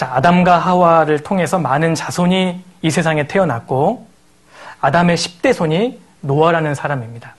자, 아담과 하와를 통해서 많은 자손이 이 세상에 태어났고 아담의 10대 손이 노아라는 사람입니다.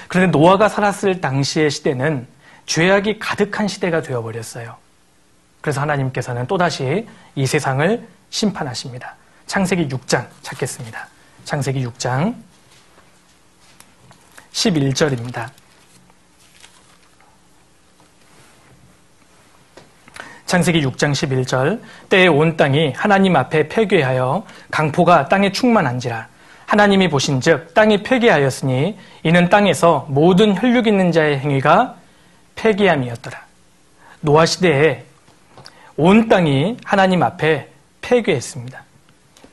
그런데 노아가 살았을 당시의 시대는 죄악이 가득한 시대가 되어버렸어요. 그래서 하나님께서는 또다시 이 세상을 심판하십니다. 창세기 6장 찾겠습니다. 창세기 6장 11절입니다. 창세기 6장 11절 때에 온 땅이 하나님 앞에 폐괴하여 강포가 땅에 충만한지라 하나님이 보신즉 땅이 폐괴하였으니 이는 땅에서 모든 혈육 있는 자의 행위가 폐괴함이었더라. 노아 시대에 온 땅이 하나님 앞에 폐괴했습니다.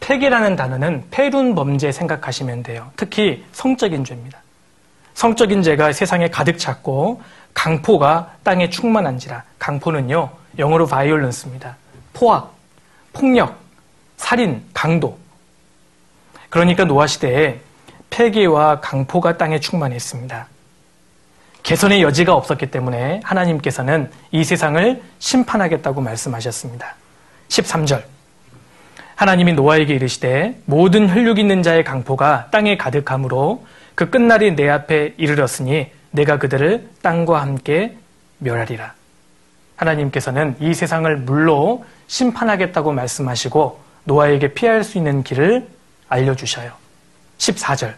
폐괴라는 단어는 폐륜 범죄 생각하시면 돼요. 특히 성적인 죄입니다. 성적인 죄가 세상에 가득 찼고 강포가 땅에 충만한지라. 강포는요, 영어로 violence입니다. 포악, 폭력, 살인, 강도. 그러니까 노아 시대에 폐괴와 강포가 땅에 충만했습니다. 개선의 여지가 없었기 때문에 하나님께서는 이 세상을 심판하겠다고 말씀하셨습니다. 13절 하나님이 노아에게 이르시되 모든 혈육 있는 자의 강포가 땅에 가득함으로 그 끝날이 내 앞에 이르렀으니 내가 그들을 땅과 함께 멸하리라. 하나님께서는 이 세상을 물로 심판하겠다고 말씀하시고 노아에게 피할 수 있는 길을 알려주셔요. 14절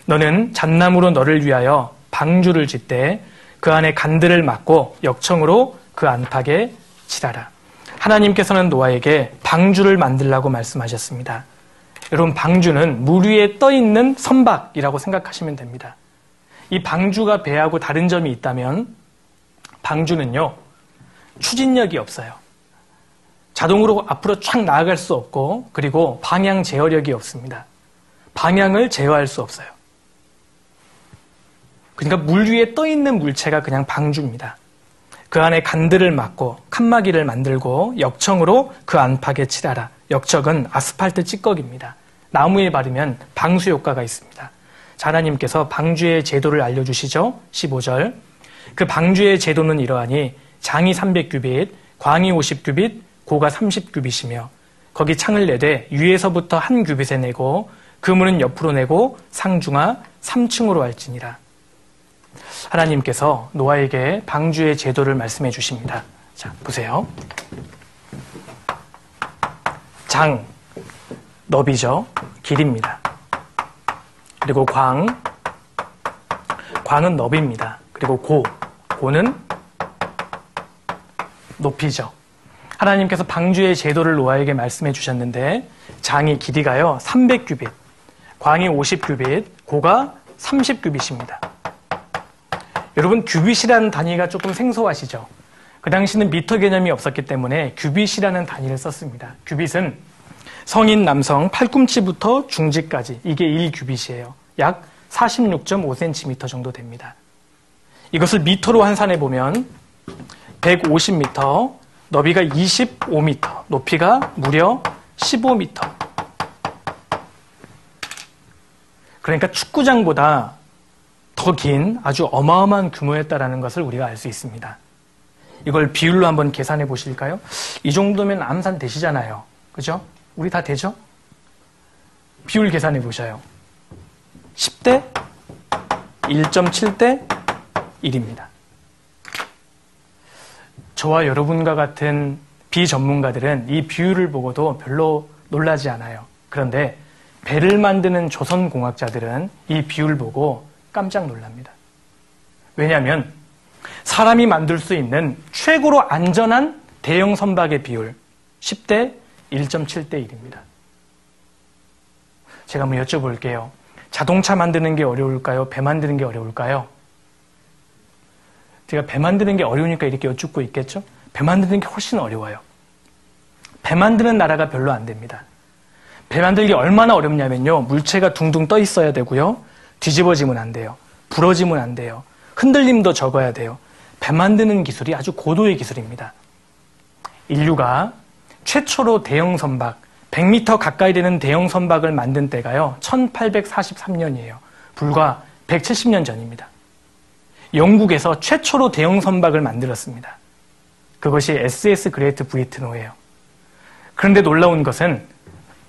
너는 잣나무로 너를 위하여 방주를 짓되 그 안에 간들을 막고 역청으로 그 안팎에 칠하라. 하나님께서는 노아에게 방주를 만들라고 말씀하셨습니다. 여러분, 방주는 물 위에 떠있는 선박이라고 생각하시면 됩니다. 이 방주가 배하고 다른 점이 있다면 방주는요, 추진력이 없어요. 자동으로 앞으로 쫙 나아갈 수 없고, 그리고 방향 제어력이 없습니다. 방향을 제어할 수 없어요. 그러니까 물 위에 떠있는 물체가 그냥 방주입니다. 그 안에 간들을 막고 칸막이를 만들고 역청으로 그 안팎에 칠하라. 역청은 아스팔트 찌꺼기입니다. 나무에 바르면 방수 효과가 있습니다. 자, 하나님께서 방주의 제도를 알려주시죠. 15절 그 방주의 제도는 이러하니 장이 300규빗, 광이 50규빗, 고가 30규빗이며 거기 창을 내되 위에서부터 한 규빗에 내고 그물은 옆으로 내고 상중하 3층으로 할지니라. 하나님께서 노아에게 방주의 제도를 말씀해 주십니다. 자, 보세요. 장, 너비죠. 길입니다. 그리고 광은 너비입니다. 그리고 고는 높이죠. 하나님께서 방주의 제도를 노아에게 말씀해 주셨는데 장이 길이가요 300규빗, 광이 50규빗, 고가 30규빗입니다. 여러분, 규빗이라는 단위가 조금 생소하시죠? 그 당시는 미터 개념이 없었기 때문에 규빗이라는 단위를 썼습니다. 규빗은 성인 남성 팔꿈치부터 중지까지, 이게 1규빗이에요. 약 46.5cm 정도 됩니다. 이것을 미터로 환산해 보면 150m, 너비가 25m, 높이가 무려 15m. 그러니까 축구장보다 더 긴 아주 어마어마한 규모였다라는 것을 우리가 알 수 있습니다. 이걸 비율로 한번 계산해 보실까요? 이 정도면 암산 되시잖아요. 그죠? 우리 다 되죠? 비율 계산해 보셔요. 10대 1.7대 1입니다. 저와 여러분과 같은 비전문가들은 이 비율을 보고도 별로 놀라지 않아요. 그런데 배를 만드는 조선공학자들은 이 비율을 보고 깜짝 놀랍니다. 왜냐하면 사람이 만들 수 있는 최고로 안전한 대형 선박의 비율 10대 1.7대 1입니다. 제가 한번 여쭤볼게요. 자동차 만드는 게 어려울까요? 배 만드는 게 어려울까요? 제가 배 만드는 게 어려우니까 이렇게 여쭙고 있겠죠? 배 만드는 게 훨씬 어려워요. 배 만드는 나라가 별로 안 됩니다. 배 만들기 얼마나 어렵냐면요. 물체가 둥둥 떠 있어야 되고요. 뒤집어지면 안 돼요. 부러지면 안 돼요. 흔들림도 적어야 돼요. 배 만드는 기술이 아주 고도의 기술입니다. 인류가 최초로 대형 선박, 100m 가까이 되는 대형 선박을 만든 때가요. 1843년이에요. 불과 170년 전입니다. 영국에서 최초로 대형 선박을 만들었습니다. 그것이 SS 그레이트 브리튼호예요. 그런데 놀라운 것은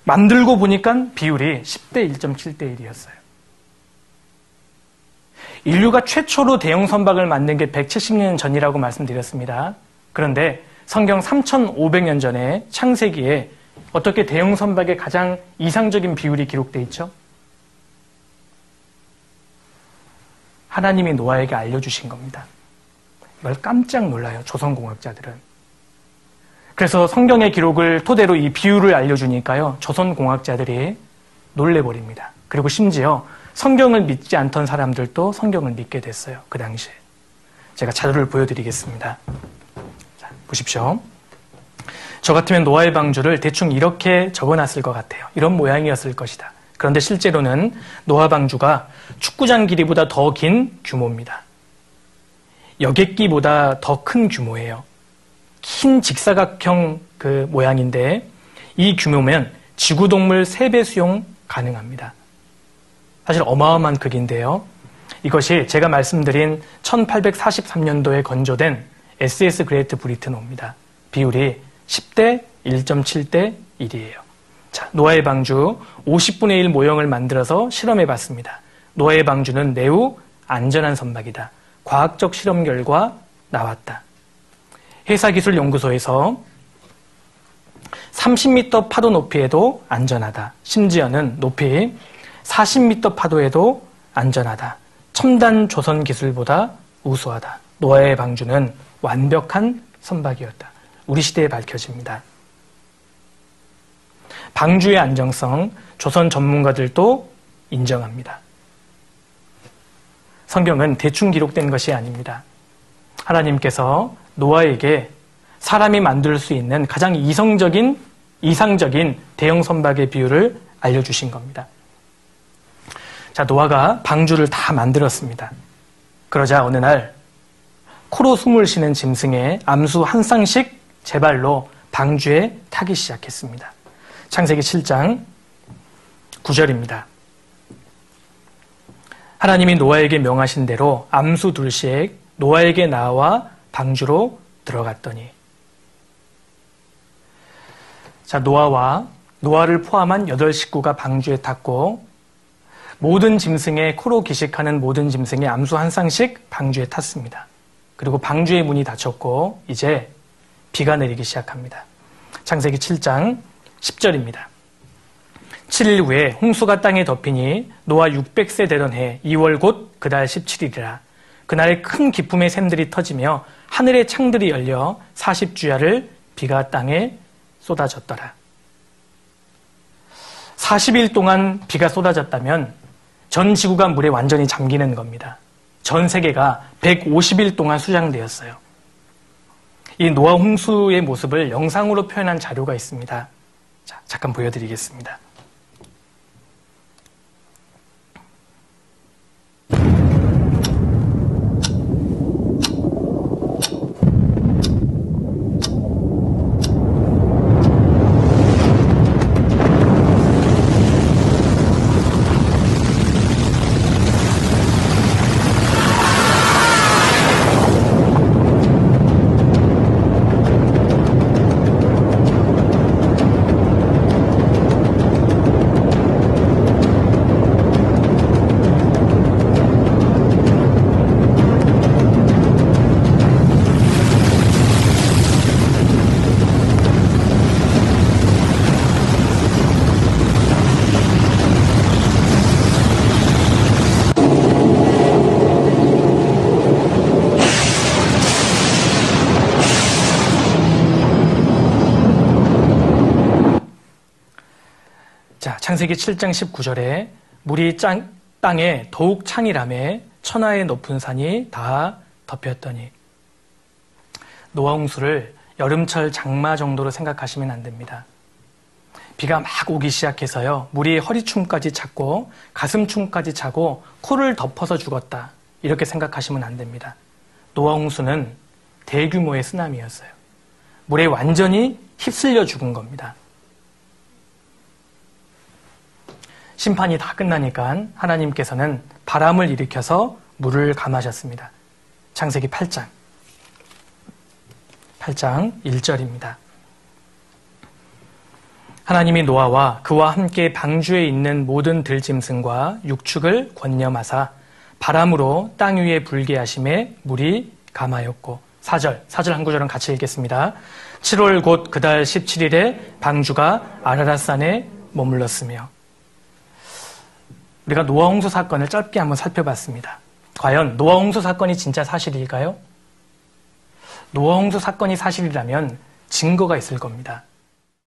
만들고 보니까 비율이 10대 1.7대 1이었어요. 인류가 최초로 대형 선박을 만든 게 170년 전이라고 말씀드렸습니다. 그런데 성경 3,500년 전에 창세기에 어떻게 대형 선박의 가장 이상적인 비율이 기록되어 있죠? 하나님이 노아에게 알려주신 겁니다. 이걸 깜짝 놀라요, 조선공학자들은. 그래서 성경의 기록을 토대로 이 비율을 알려주니까요, 조선공학자들이 놀래버립니다. 그리고 심지어 성경을 믿지 않던 사람들도 성경을 믿게 됐어요, 그 당시에. 제가 자료를 보여드리겠습니다. 자, 보십시오. 저 같으면 노아의 방주를 대충 이렇게 적어놨을 것 같아요. 이런 모양이었을 것이다. 그런데 실제로는 노아 방주가 축구장 길이보다 더 긴 규모입니다. 여객기보다 더 큰 규모예요. 긴 직사각형 그 모양인데 이 규모면 지구동물 3배 수용 가능합니다. 사실 어마어마한 크기인데요. 이것이 제가 말씀드린 1843년도에 건조된 SS 그레이트 브리튼호입니다. 비율이 10대 1.7대 1이에요. 자, 노아의 방주 50분의 1 모형을 만들어서 실험해 봤습니다. 노아의 방주는 매우 안전한 선박이다. 과학적 실험 결과 나왔다. 해사기술연구소에서 30m 파도 높이에도 안전하다. 심지어는 높이 40m 파도에도 안전하다. 첨단 조선 기술보다 우수하다. 노아의 방주는 완벽한 선박이었다. 우리 시대에 밝혀집니다. 방주의 안정성, 조선 전문가들도 인정합니다. 성경은 대충 기록된 것이 아닙니다. 하나님께서 노아에게 사람이 만들 수 있는 가장 이상적인 대형 선박의 비율을 알려주신 겁니다. 자, 노아가 방주를 다 만들었습니다. 그러자 어느 날 코로 숨을 쉬는 짐승의 암수 한 쌍씩 제발로 방주에 타기 시작했습니다. 창세기 7장 9절입니다. 하나님이 노아에게 명하신 대로 암수 둘씩 노아에게 나와 방주로 들어갔더니, 자, 노아를 포함한 8식구가 방주에 탔고 모든 짐승의 코로 기식하는 모든 짐승의 암수 한 쌍씩 방주에 탔습니다. 그리고 방주의 문이 닫혔고 이제 비가 내리기 시작합니다. 창세기 7장 10절입니다. 7일 후에 홍수가 땅에 덮이니 노아 600세 되던 해 2월 곧 그달 17일이라. 그날에 큰 기품의 샘들이 터지며 하늘의 창들이 열려 40주야를 비가 땅에 쏟아졌더라. 40일 동안 비가 쏟아졌다면 전 지구가 물에 완전히 잠기는 겁니다. 전 세계가 150일 동안 수장되었어요. 이 노아 홍수의 모습을 영상으로 표현한 자료가 있습니다. 자, 잠깐 보여드리겠습니다. 창세기 7장 19절에 물이 땅에 더욱 창이라매 천하의 높은 산이 다 덮였더니. 노아 홍수를 여름철 장마 정도로 생각하시면 안 됩니다. 비가 막 오기 시작해서요, 물이 허리춤까지 찼고 가슴춤까지 차고 코를 덮어서 죽었다, 이렇게 생각하시면 안 됩니다. 노아 홍수는 대규모의 쓰나미였어요. 물에 완전히 휩쓸려 죽은 겁니다. 심판이 다 끝나니까 하나님께서는 바람을 일으켜서 물을 감하셨습니다. 창세기 8장 8장 1절입니다. 하나님이 노아와 그와 함께 방주에 있는 모든 들짐승과 육축을 권념하사 바람으로 땅 위에 불게 하심에 물이 감하였고 4절 한 구절은 같이 읽겠습니다. 7월 곧 그달 17일에 방주가 아라랏산에 머물렀으며. 우리가 노아 홍수 사건을 짧게 한번 살펴봤습니다. 과연 노아 홍수 사건이 진짜 사실일까요? 노아 홍수 사건이 사실이라면 증거가 있을 겁니다.